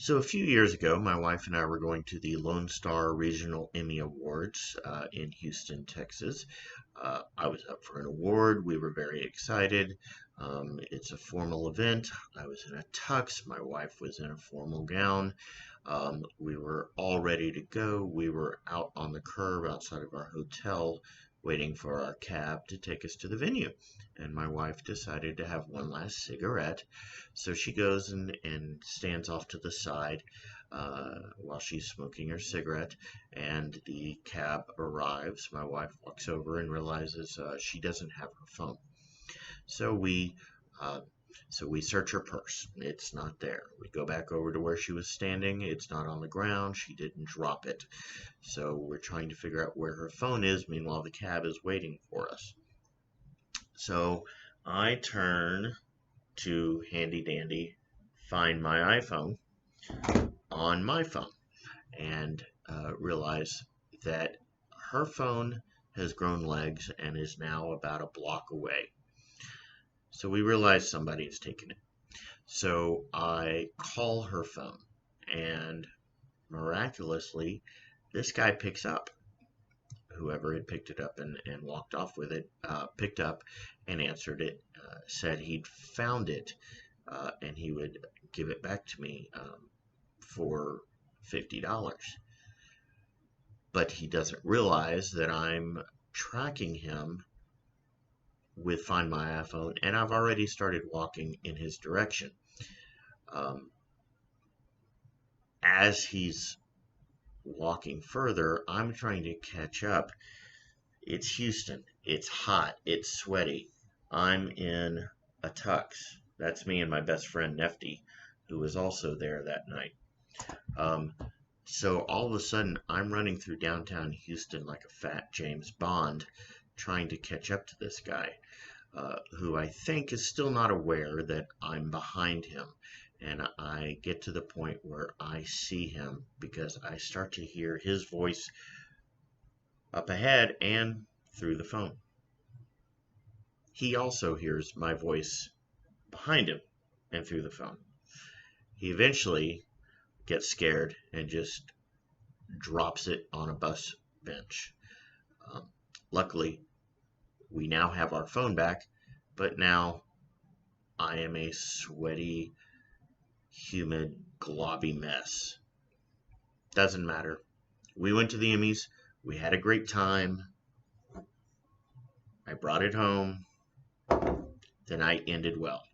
So a few years ago, my wife and I were going to the Lone Star Regional Emmy Awards in Houston, Texas. I was up for an award. We were very excited. It's a formal event. I was in a tux. My wife was in a formal gown. We were all ready to go. We were out on the curb outside of our hotel waiting for our cab to take us to the venue. And my wife decided to have one last cigarette. So she goes and stands off to the side while she's smoking her cigarette. And the cab arrives. My wife walks over and realizes she doesn't have her phone. So uh, we search her purse. It's not there. We go back over to where she was standing. It's not on the ground. She didn't drop it. So we're trying to figure out where her phone is. Meanwhile, the cab is waiting for us. So I turn to Handy Dandy Find My iPhone on my phone and realize that her phone has grown legs and is now about a block away. So we realize somebody has taken it. So I call her phone, and miraculously, this guy picks up. Whoever had picked it up and walked off with it, picked up and answered it, said he'd found it, and he would give it back to me for $50. But he doesn't realize that I'm tracking him with Find My iPhone, and I've already started walking in his direction. Um, as he's walking further, I'm trying to catch up. It's Houston. It's hot. It's sweaty. I'm in a tux. That's me and my best friend Nefty, who was also there that night. Um, so all of a sudden, I'm running through downtown Houston like a fat James Bond, trying to catch up to this guy, who I think is still not aware that I'm behind him. And I get to the point where I see him because I start to hear his voice up ahead and through the phone. He also hears my voice behind him and through the phone. He eventually gets scared and just drops it on a bus bench. Um, Luckily, we now have our phone back, but now I am a sweaty, humid, globby mess. Doesn't matter. We went to the Emmys. We had a great time. I brought it home. The night ended well.